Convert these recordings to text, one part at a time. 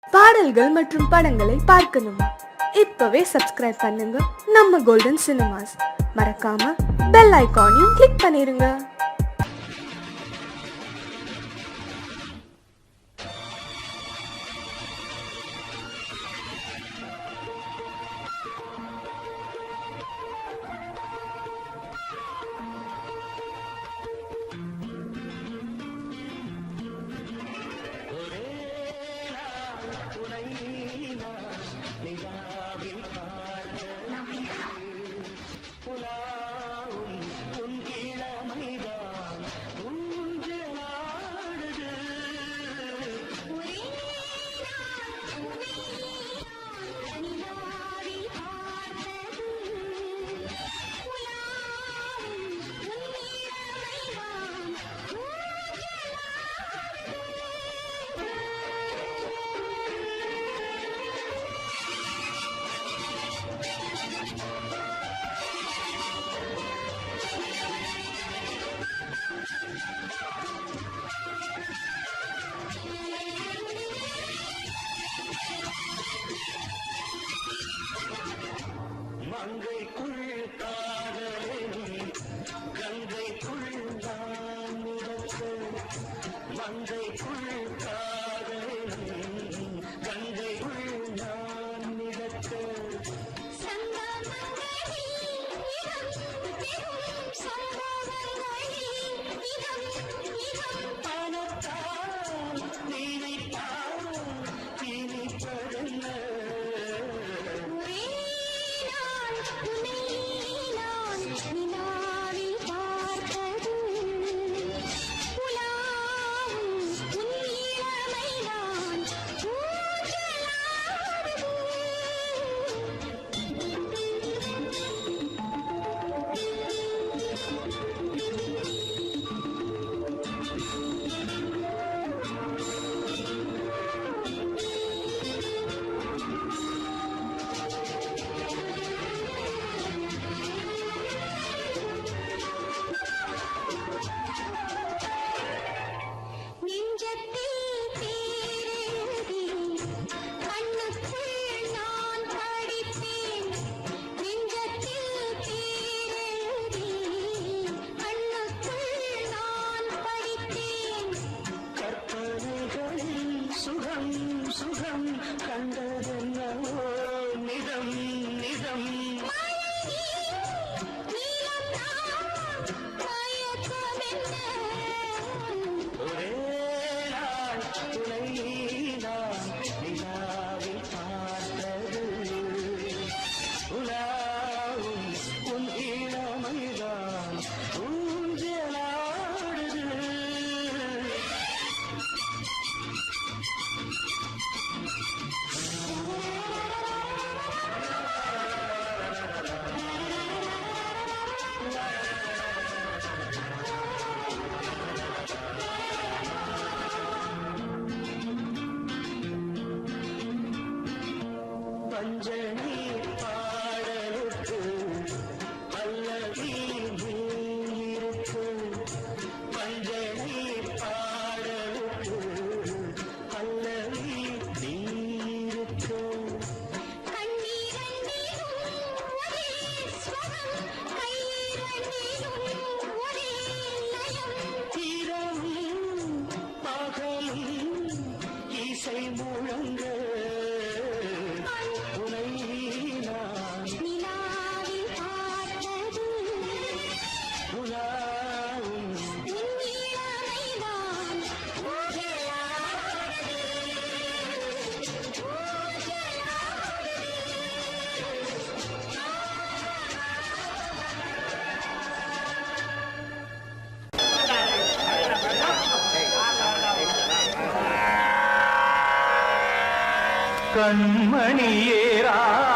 பாடல்கள் மற்றும் படங்களை பார்க்கணுமா? இப்பவே சப்ஸ்கிரைப் பண்ணுங்க நம்ம கோல்டன் சினிமாஸ். மறக்காம பெல் ஐகானையும் கிளிக் பண்ணிருங்க.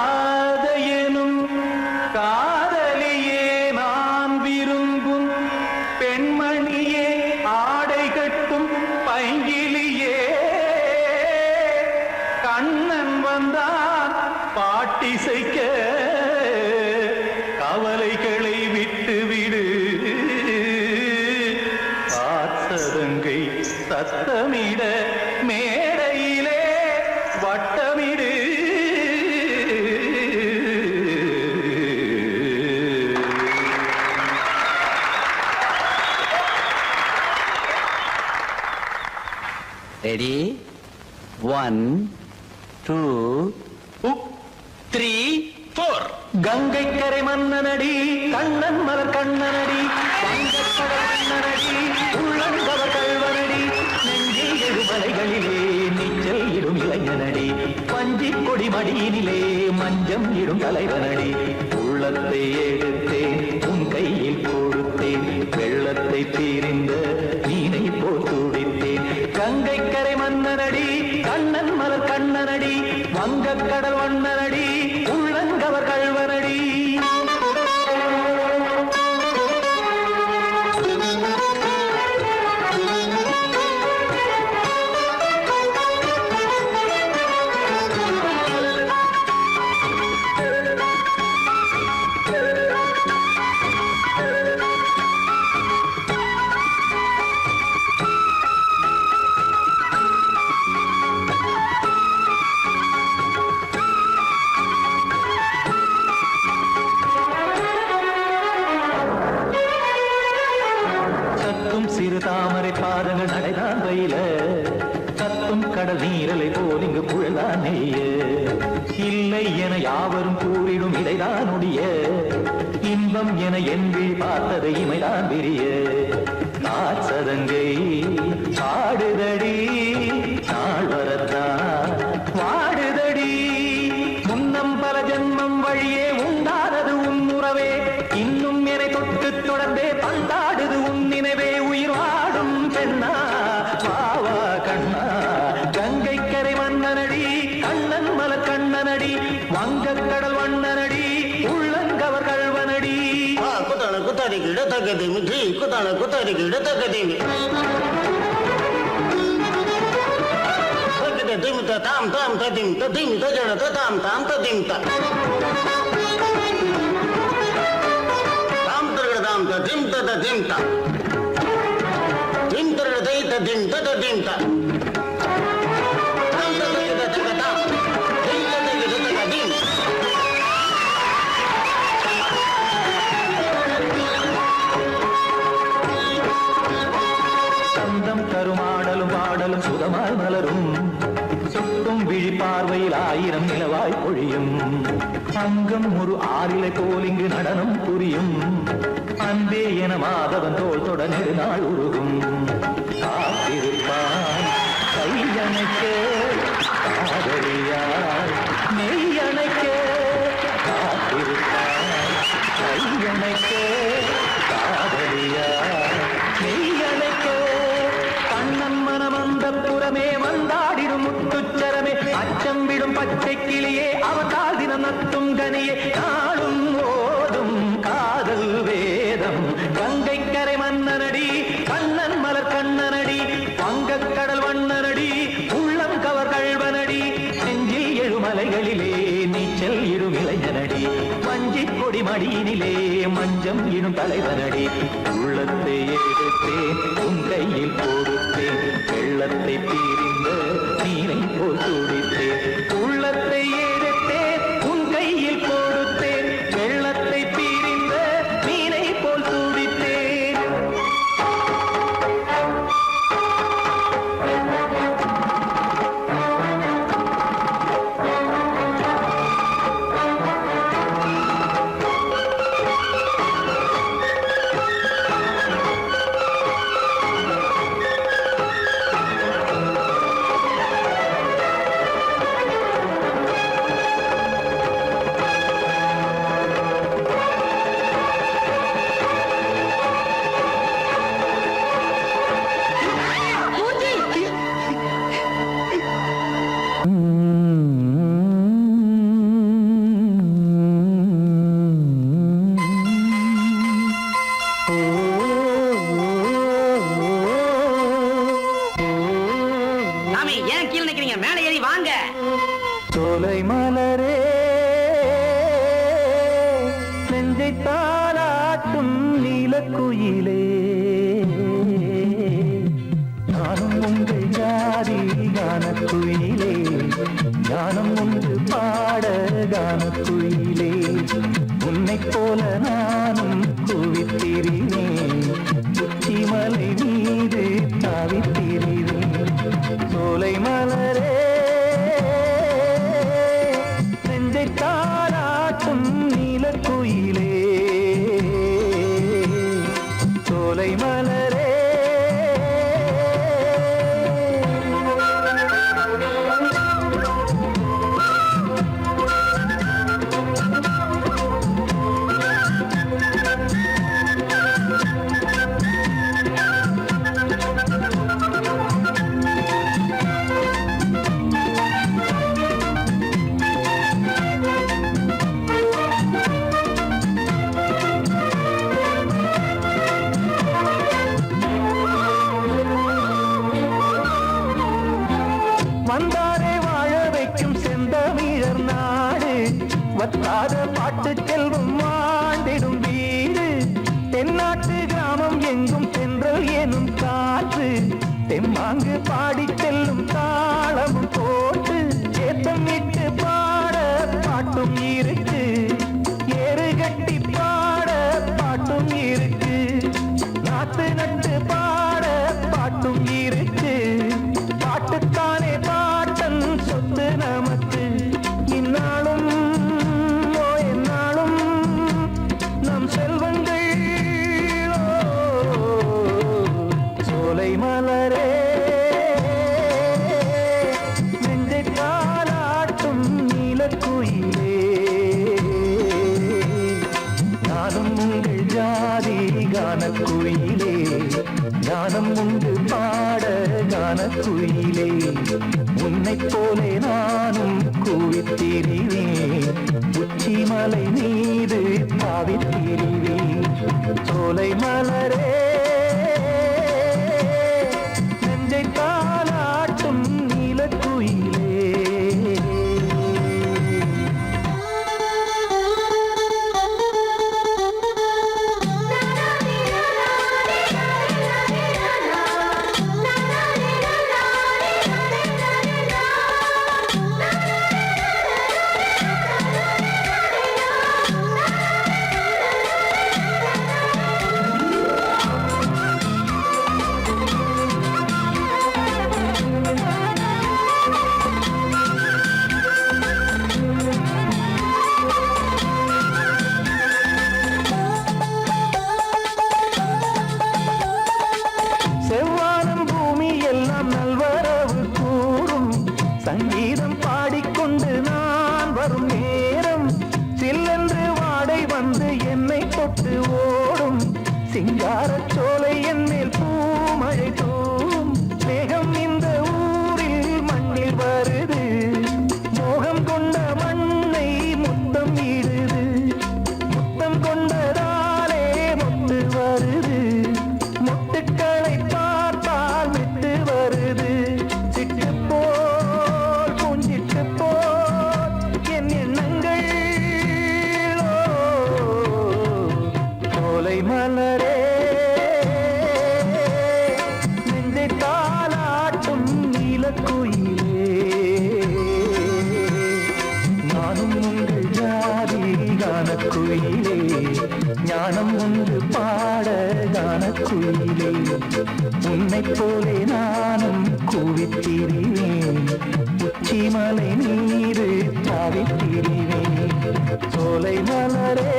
கண்மணியேராதையனும் காதலியே நான் விரும்பும் பெண்மணியே ஆடை கட்டும் பைங்கிலியே கண்ணன் வந்தான் பாட்டிசைக்க கவலைகளை விட்டுவிடு காத்ததங்கை சத்தமிட மேடையிலே வட்டமிடு. ரெடி 1 2 3 4. கங்கை கரை மன்னனடி கண்ணன் மலர் கண்ணனடி வங்கக்கடல் மன்னனடி உள்ளங்கவர் கல்வனடி நெஞ்சில் எழுமலைகளிலே நீச்சல் இடும் இளைஞனடி பஞ்சி கொடி மடியினிலே மஞ்சம் இடும் தலைவனடி உள்ளத்தை எடுத்தேன் உன் கையில் கொடுத்தேன் வெள்ளத்தை தீரிந்த மீனை போல் துடித்தேன் கங்கை கரை மன்னனடி கண்ணன் மலர் கண்ணனடி வங்கக்கடல் வண்ணனடி உள்ளங்கவர் கல்வனடி. சிறு தாமரை பாதங்கள் நடைதான் பயில கத்தும் கடல் நீரலை போல் இங்கு புழலான் நெய்ய இல்லை என யாவரும் கூறிடும் இடைதான் உடைய இன்பம் என என்று பார்த்ததை இமைதான் விரிய காசதங்கை பாடுதடி நாள் வரத்தான் வாடுதடி முன்னம் பல ஜென்மம் வழியே உண்டானது உன் உறவே இன்னும் என்னை தொட்டு தொடர்ந்தே பந்தாடுது உன் நினைவே உயிர் வாடும் பெண்ணா வாவா கண்ணா கங்கை கரை மன்னனடி கண்ணன் மலர் கண்ணனடி வங்கக்கடல் வண்ணனடி உள்ளங்கவர் கல்வனடி. குத்தான குத்தாரி கிட தக்கதி மிற்றி குத்தான குத்தாரி கிட தக்கதி திமித்த தாம் தாம் ததிம் ததிம் தஜட தாம் தாம் ததிம் தாம் தர்கதாம் ததிம் ததிம் தாம் திம் தர்கதை ததிம் ததிம் தாம் தாம் தர்கத தகதாம் திம் தர்கத தகதிம் சந்தம் கருமாடலும் பாடலும் சுதமாய் மலரும் சுட்டும் விழி பார்வையில் ஆயிரம் நிலவாய் பொழியும் அங்கம் ஒரு ஆறிலை போல் இங்கு நடனம் புரியும் அன்பே என மாதவன் தோல் தொட நெடுநாள் உருகும் காத்திருப்பான் கையணைக்க காதலியார் மெய்யணைக்க காத்திருப்பான் கையணைக்க காதலியார் மெய்யணைக்க கண்ணன் மனமந்த புறமே வந்தாடிடும் முத்துச்சரமே அச்சம் விடும் பச்சை கிளியே அவதால் தினம் நத்தும் கனியே நாளும் ஓதும் காதல் வேதம் கங்கை கரை மன்னனடி கண்ணன் மலர் கண்ணனடி வங்கக்கடல் வண்ணனடி உள்ளம் கவர் கல்வனடி நெஞ்சில் எழுமலைகளிலே நீச்சல் இடும் இளைஞனடி வஞ்சி கொடி மடியினிலே மஞ்சம் இடும் தலைவனடி உள்ளத்தை எடுத்தேன் உன் கையில் கொடுத்தேன் வெள்ளத்தை தீரிந்த நீரை போல் துடித்தேன் உள்ளத்தை எடுத்தேன் உன் கையில் கொடுத்தேன் வெள்ளத்தை தீரிந்த நீரை போல் துடித்தேன். சாமி ஏன் கீழே நிக்கிறீங்க? மேலே ஏறி வாங்க. சோலை மலரே நெஞ்சை தாளாட்டும் நீலக்குயிலே நானும் உங்கள் ஜாதி கானக்குயிலே பத்தாத பாட்டு செல்வம் வாழ்ந்திடும் வீடு தென்னாட்டு கிராமம் எங்கும் தென்றல் எனும் காற்று தெம்மாங்கு பாடி செல்லும் தாளமும் போட்டு ஏத்தமிட்டு பாட பாட்டும் இருக்கு ஏறு கட்டி பாட பாட்டும் இருக்கு நாத்து நட்டு பாட பாட்டும் இருக்கு பாட்டுத்தானே பாட்டன் சொத்து நமக்கு இந்நாளும் எந்நாளும் நம் செல்வங்கள் சோலை மலரே நெஞ்சை தாலாட்டும் நீலக்குயிலே நானும் உங்கள் ஜாதி கானக்குயிலே ஞானம் உண்டு பாட கானக்குயிலே உன்னைப் போலே நானும் கூவித்திரிவேன் உச்சி மலை மீது பாவித்திரிவேன் சோலை மலரே நெஞ்சை தாலாட்டும் நீலக்குயிலே செவ்வானம் பூமி எல்லாம் நல்வரவு கூறும் சங்கீதம் பாடிக்கொண்டு நான் வரும் நேரம் சில்லென்று வாடை வந்து என்னை தொட்டு ஓடும் சிங்காரச் சோலை என் மேல் பூமழை தூவும் மேகம் இந்த ஊரில் மண்ணில் வருது மோகம் கொண்ட மண்ணை முத்தம் இடுது முத்தம் கொண்டதாலே முத்து வருது முட்டுக்களை பார்த்தால் விட்டு வருது சிட்டு போல் பூஞ்சிட்டு போல் என் எண்ணங்கள் சோலை மலரே நெஞ்சை தாலாட்டும் நீலக்குயிலே நானும் உங்கள் ஜாதி கானக்குயிலே ஞானம் உண்டு பாட கானக்குயிலே உன்னைப் போலே நானும் கூவித்திரிவேன் உச்சி மலை நீரு தாவித்திரிவேன் சோலை மலரே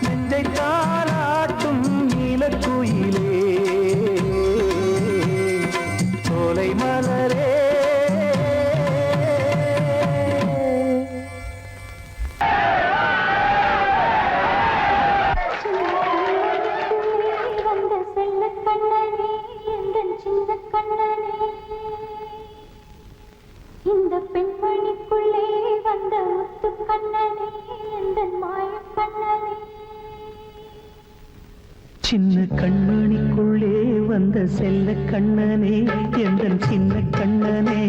நெஞ்சை தாலாட்டும் நீலக்குயிலே சோலை மலரே வந்த செல்ல கண்ணனே எந்தன் சின்ன கண்ணனே இந்த பெண்மணிக்குள்ளே வந்த முத்து கண்ணனே எந்தன் மாய கண்ணனே சின்ன கண்மணிக்குள்ளே வந்த செல்ல கண்ணனே எந்தன் சின்ன கண்ணனே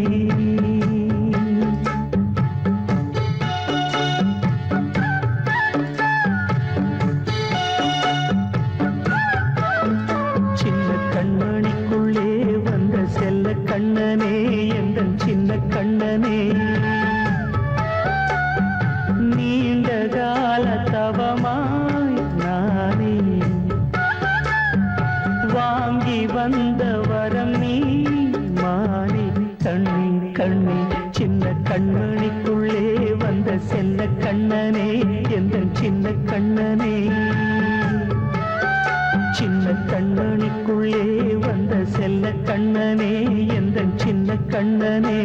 சின்ன கண்மணிக்குள்ளே வந்த செல்ல கண்ணனே எந்தன் சின்ன கண்ணனே நீண்ட கால தவமாய் நானே வாங்கி வந்த வரம் நீ மானே கண்ணே கண்ணே சின்ன கண்மணிக்குள்ளே வந்த செல்ல கண்ணனே எந்தன் சின்ன கண்ணனே சின்ன கண்ணனுக்குள்ளே வந்த செல்ல கண்ணனே எந்தன் சின்ன கண்ணனே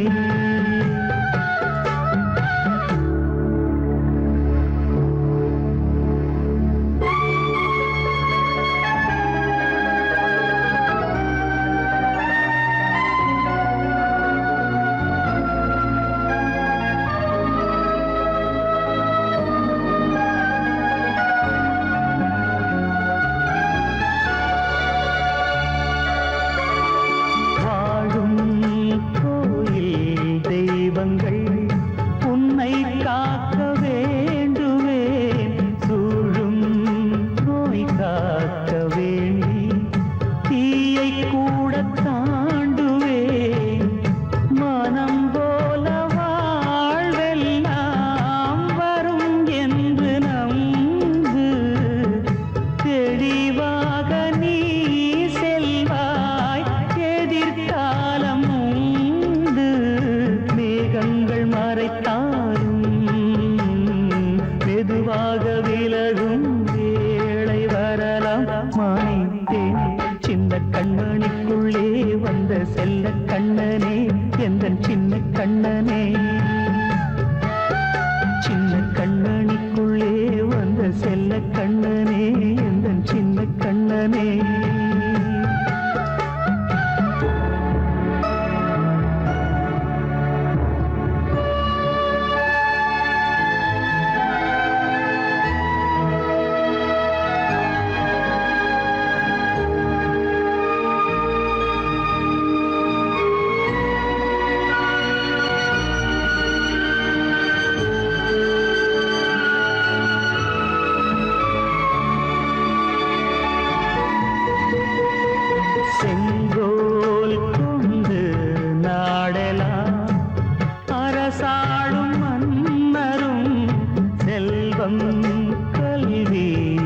பொன் கல்வியாவுமே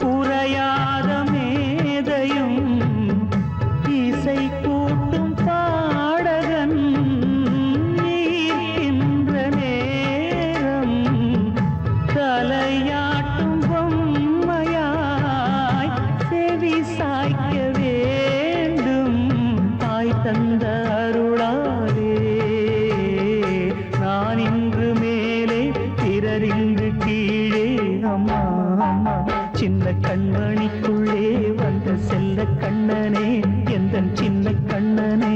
உரையாத மேதையும் இசை கூட்டும் பாடகன் ஈர்க்கின்ற நேரம் தலையாட்டும் பொம்மையாய் செவி சாய்க்க வேண்டும் தாய் தந்த அருளாலே நான் இன்று மேலே பிறரின்று கீழே அம்மா அம்மா சின்ன கண்மணிக்குள்ளே வந்த செல்ல கண்ணனே எந்தன் சின்ன கண்ணனே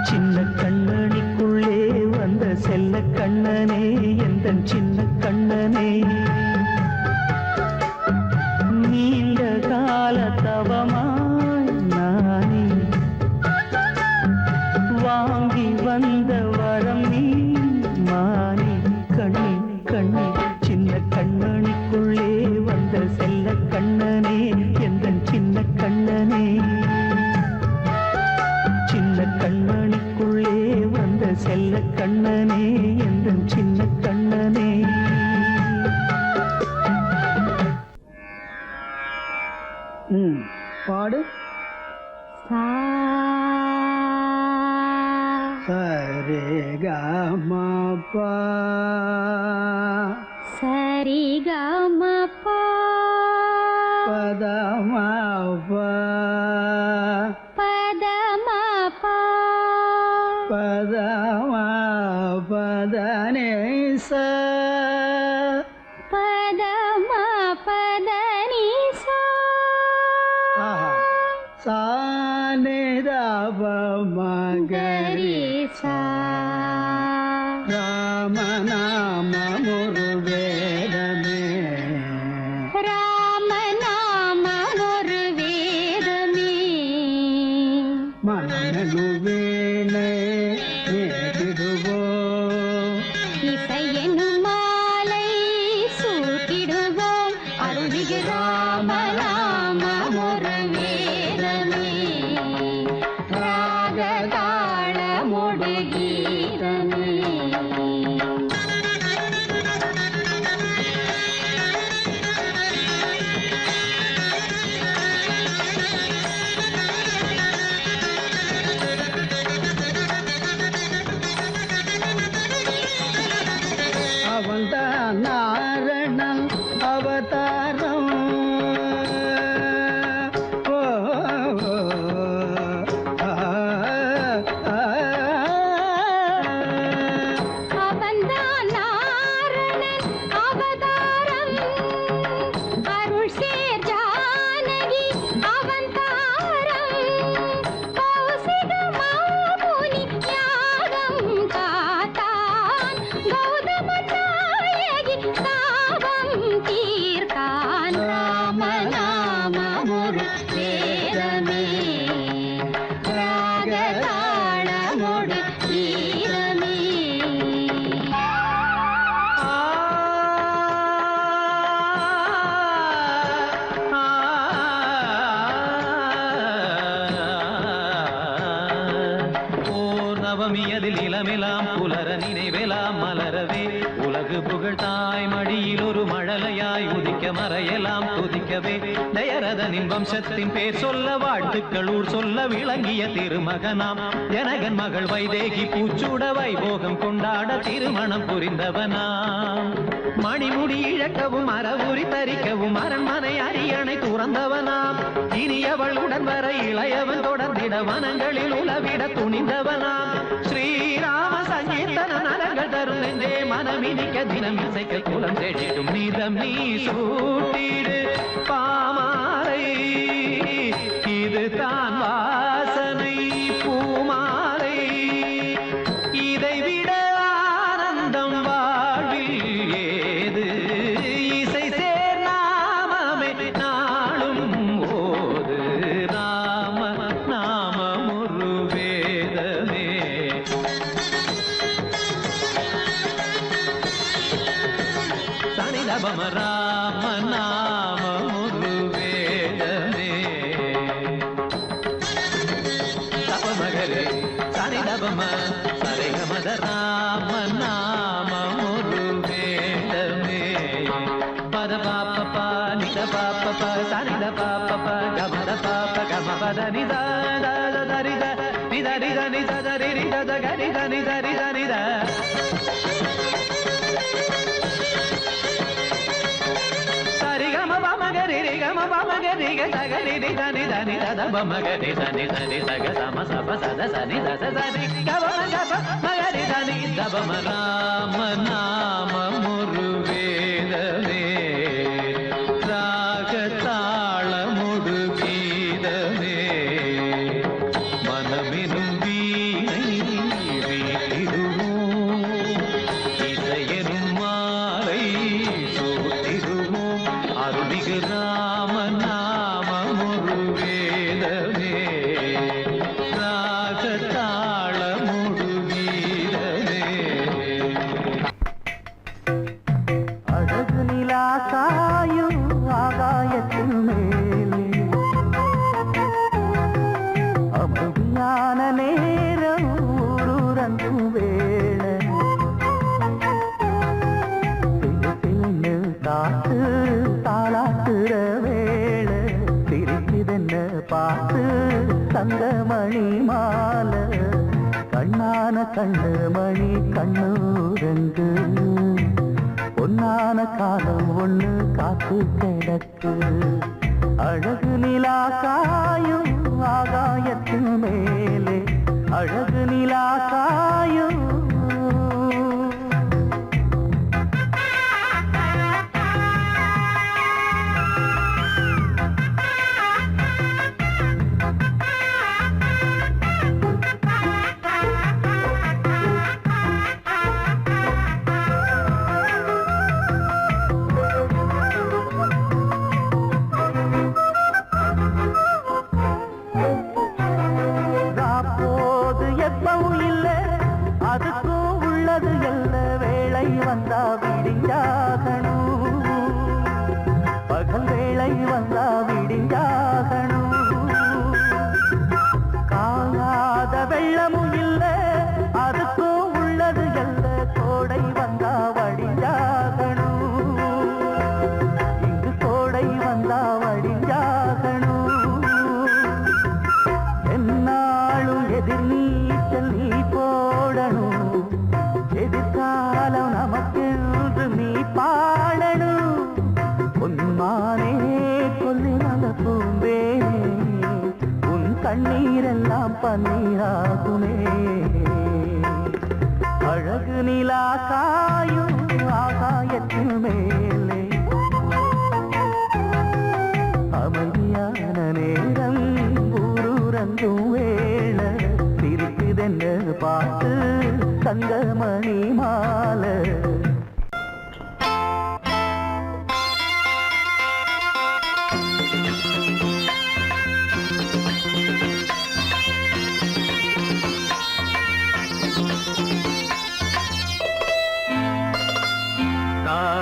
சின்ன கண்ணனிக்குள்ளே வந்த செல்ல கண்ணனே எந்தன் சின்ன கண்ணனே நீண்ட கால தவமாய் நானே வாங்கி வந்த வரம் நீ மானே கண்ணே கண்ணே சின்ன கண்ணனிக்குள்ளே வந்த செல்ல கண்ணனே எந்தன் சின்ன கண்ணனே சின்ன கண்ணனிக்குள்ளே வந்த செல்ல கண்ணனே எந்தன் சின்ன கண்ணனே பாடு சரே கமபா சரி கமபா பதமபா பதமபா பதமபதனே ச பதம பதனிசா சானிதப மகரிசா ராம நாம முருவேதமே ராம நாம ஒரு வேதமே மனனுவேனை நேரிடுவோ இசையெனும் மாலை சூட்டிடுவோம் அருள்மிகு ராம நாம ஒரு வேதமே ராகதாள மொடு கீதமே அவன்தான் நாரணன் அவதாரம் ஓ, ஆ, ஆ, அவன்தான் நாரணன் அவதாரம் அருள் சேர் ஜானகி அவதாரம் கௌசிக மாமுனி யாகம் காத்தான் கௌதம நாயகி தாபம் தீர்த்தான் ராம நாம ஒரு வேதமே ராகதாள மொடு கீதமே ஓர் நவமியதில் இளமெலாம் புலர நினைவெலாம் மலரவே உலகு புகழ் தாய் மடியில் ஒரு மழலையாய் உதிக்க மறையெல்லாம் துதிக்கவே தயரதனின் வம்சத்தின் பேர் சொல்ல வாழ்த்துக்கள் ஊர் சொல்ல விளங்கிய திருமகனாம் ஜனகன் மகள் வைதேகி பூச்சூட வைபோகம் கொண்டாட திருமணம் புரிந்தவனாம் மணிமுடி இழக்கவும் மரபுரி தரிக்கவும் அரண்மனை அரியணை துறந்தவனாம் இனியவள் உடன் வர இளையவன் தொடர்ந்திட வனங்களில் உலவிட துணிந்தவனாம் ஸ்ரீராம சங்கீர்த்தன நலங்கள் தரும் நெஞ்சே மனமினிக்க தினம் இசைக்க குலம் தேடிடும் நீதம் நீ சூட்டிடு பாமாலை இது தான் வாசனை பூமாலை இதை விட ஆனந்தம் வாழ்வில் ஏது இசை சேர் நாமமே நாளும் ஓது ராம நாமம் ஒரு வேதமே தனிதபம ராம நாமம் ஒரு வேதமே தபமகரே தனிதபம சரிகமத ராம நாம பத நித தரித நித நித நித தரி நித கரி தனி தரி தனித சரிகம பமகரி ரிகம பமகரி கரி தனி தனி தத பமகரி தனி தனி தக சம சப சத சனி தத சரி கபம கப மகரி தனி தபம ராம நாம முரு வேதமே ராக தாளமுடு கீதமே மனமெனும் வீணை வீட்டிடுவோம் இசையெனும் மாலை சூட்டிடுவோம் அருள்மிகு ராம நாம முரு வேதமே ராக தாளமுடு கீதமே அழகு நிலா காயும் ஆகாயத்தின் மேலே அமைதியான நேரம் ஊரூரங்கும் வேளை சிலு காத்து தாளாட்டுற வேளை சிரிக்குதென்ன பார்த்து தங்கமணி மாலை கண்ணான கண்ணு மணி கண்ணூரங்கு பொன்னான காலம் ஒண்ணு காத்து கிடக்கு அழகு நிலா காயும் ஆகாயத்தின் மேலே அழகு நிலா காயும் போது எப்பவும் இல்ல அதுக்கும் உள்ளது எல்ல வேளை வந்தா விடிஞ்சாகணும் பகல் வேளை வந்தா விடிஞ்சாகணும் காயாத வெள்ளமும் இல்ல அதுக்கும் உள்ளது எல்ல கோடை வந்தா வடிஞ்சாகணும் இங்கு கோடை வந்தா வடிஞ்சாகணும் என்னாலும் எதிர் நீச்சல் நீ போடணும் எதிர்காலம் நமக்கென்று நீ பாடணும் பொன்மானே கொல்லிமல பூம்பேனே உன் கண்ணீரெல்லாம் பன்னீராகுமே அழகு நிலா காயும் ஆகாயத்தின் மேலே அமைதியான நேரம் ஊரூரங்கும் வேளை சிரிக்குதென்ன பார்த்து தங்கமணி மாலை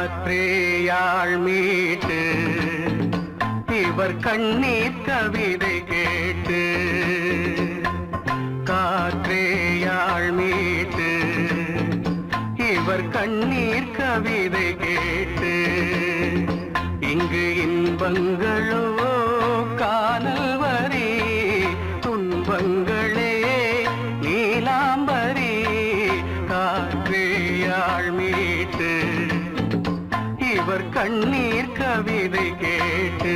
காற்றேயாழ் மீட்டு இவர் கண்ணீர் கவிதை கேட்டு காற்றேயாழ் மீட்டு இவர் கண்ணீர் கவிதை கேட்டு இங்கு இன்பங்களோ காணல் வரி துன்பங்களே நீலாம்பரி காற்றேயாழ் மீட்டு இவர் கண்ணீர் கவிதை கேட்டு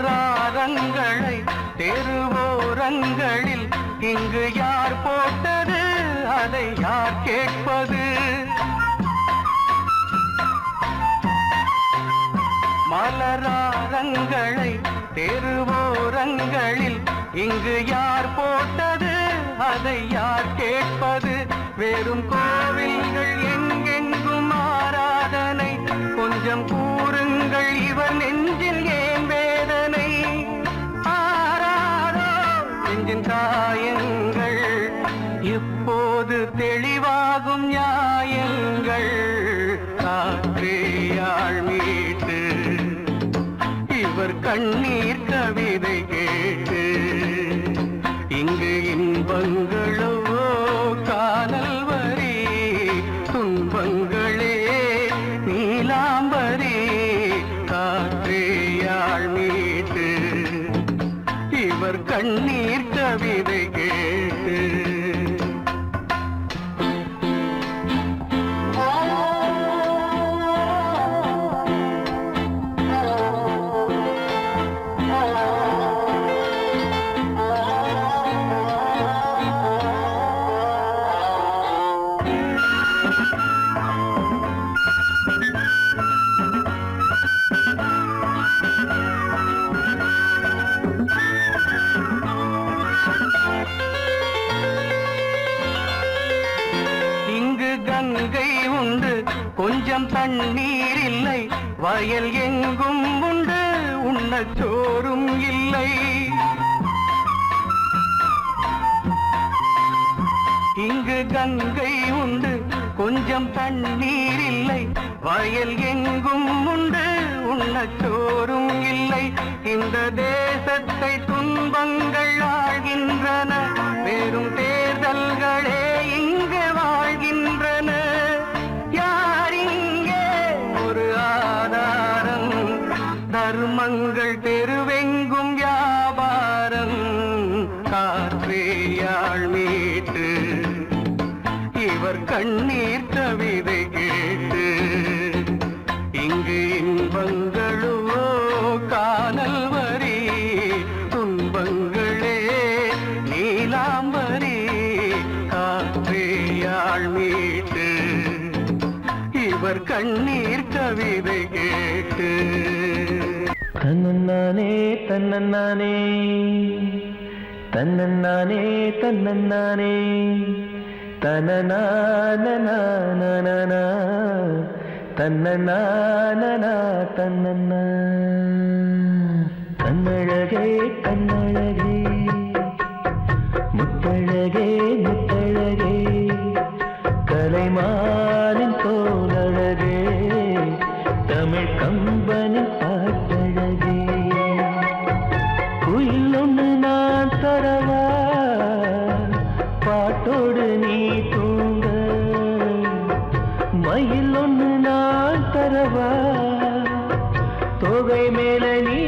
மலராரங்களை தெருவோரங்களில் இங்கு யார் போட்டது அதை யார் கேட்பது மலராரங்களை தெருவோரங்களில் இங்கு யார் போட்டது அதை யார் கேட்பது வெறும் கோவில்கள் எங்கெங்கும் ஆராதனை கொஞ்சம் கூறுங்கள் இவர் நெஞ்சில் ஏன் வேதனை ஆரா நெஞ்சின் காயங்கள் எப்போது தெளிவாகும் நியாயங்கள் காற்றேயாள் மீட்டு இவர் கண்ணீர் கவிதை கேட்டு இங்கு இன்பங்களோ காதல் வரி துன்பங்களே நீலாம்பரி காற்றேயாள் மீட்டு இவர் கண்ணீர் கவிதை கேட்டு கங்கை உண்டு கொஞ்சம் தண்ணீர் இல்லை வயல் எங்கும் உண்டு உண்ணச் சோறும் இல்லை இங்கு கங்கை உண்டு கொஞ்சம் தண்ணீர் இல்லை வயல் எங்கும் உண்டு உண்ணச் சோறும் இல்லை இந்த தேசத்தை துன்பங்கள் ஆழ்கின்றன வெறும் தேர்தல்களே இங்கு வாழ்கின்றன யார் இங்கே ஒரு ஆதாரம் தர்மங்கள் தெருவெங்கும் வியாபாரம் காற்றேயாள் மீட்டு இவர் கண்ணீர் கவிதை கேட்டு இங்கு இன்பங்களோ காணல் வரி துன்பங்களே நீலாம்பரி காற்றேயாள் மீட்டு இவர் கண்ணீர் கவிதை கேட்டு தன்னன்னானே தன்னன்னானே தன்னன்னானே தன்னன்னானே தனநானனா தன்னநானனா தன்னன்னா கண்ணழகே கண்ணழகே முத்தழகே முத்தழகே கலைமானின் தோலழகே தமிழ் கம்பனின் பாட்டழகே குயில் ஒன்று நான் தரவா பாட்டோடு நீ தூங்க மயில் ஒன்று நான் தரவா தொகை மேல நீ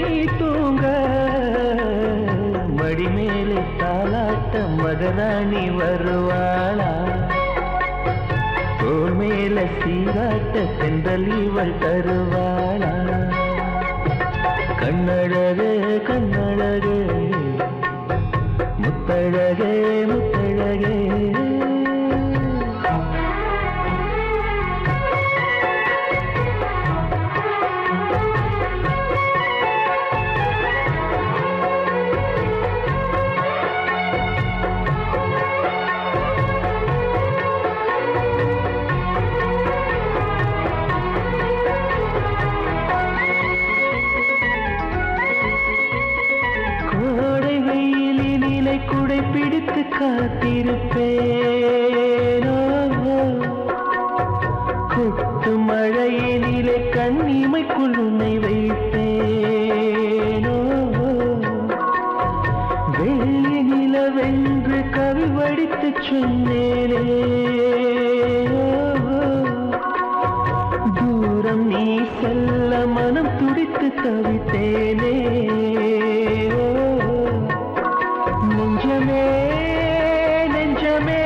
தூங்க மடி மேலே தாலாட்ட மகராணி வருவாளா தோள் மேல சீராட்ட சென்றல் இவள் தருவாளா கண்ணழகு கண்ணழகு முத்தழகே முத்தழகே குடை பிடித்து காத்திருப்பேனோ கொட்டு மழையினிலே கண்ணிமைக்குள் உன்னை வைப்பேனோ வெள்ளி நிலவென்று கவி வடித்து சொன்னேனே தூரம் நீ செல்ல மனம் துடித்து தவித்தேனே நெஞ்சமே நெஞ்சமே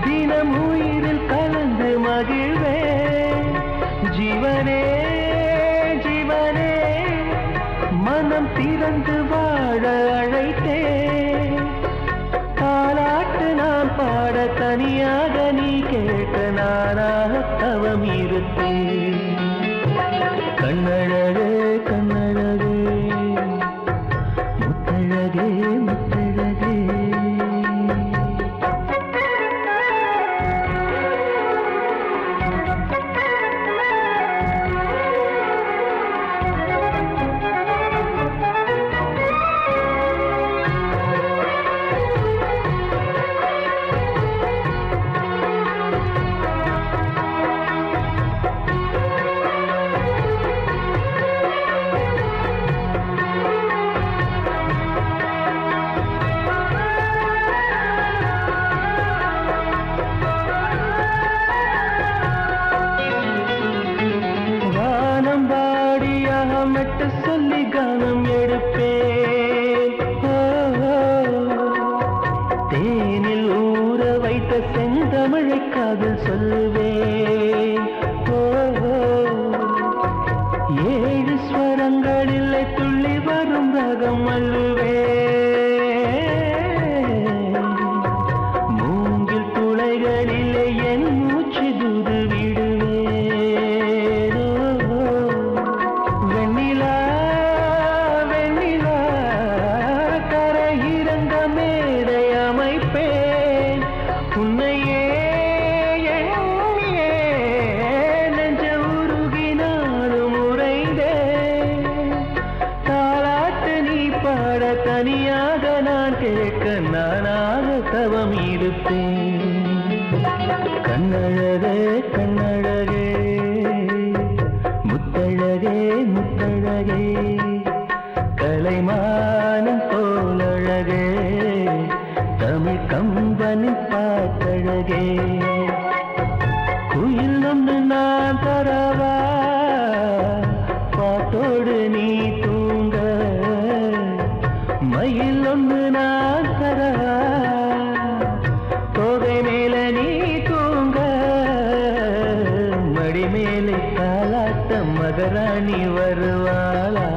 தினம் உயிரில் கலந்து மகிழ்வே ஜீவனே ஜீவனே மனம் திறந்து வாழ அழைத்தே தாலாட்டு நான் பாட தனியாக நீ கேட்க நானாக தவம் இருப்பேன் கண்ணழகு கண்ணழகு முத்தழகே முத்தழகே செந்தமிழை காதில் சொல்லுவேன். ஓ, ஓ. 7 ஸ்வரங்களில் துள்ளி வரும் ரகம் அல்லுவேன். மூங்கில் துளைகளிலே என் மூச்சு தூது விடுவேன். ஓ, ஓ. வெண்ணிலா வெண்ணிலா கரையிறங்க மேடை அமைப்பேன். உன்னையே எண்ணியே நெஞ்ச உருகினாலும் உறைந்தேன். தாலாட்டு நீ பாட தனியாக நான் கேட்க நானாக தவம் இருப்பேன். கண்ணழகே கண்ணழகே முத்தழகே முத்தழகே கலைமானம் போலழகே தமிழ் கம்பனின் பாட்டழகே. குயில் ஒன்று நான் தரவா பாட்டோடு நீ தூங்க. மயில் ஒன்று நான் தரவா தோகை மேல நீ தூங்க. மடி மேலே தாலாட்ட மகராணி வருவாளா.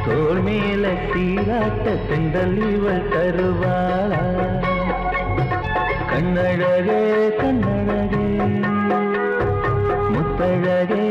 தோள் மேல சீராட்ட செந்தல் இவள் தருவாளா. கண்ணழகே கண்ணழகே முத்தழகே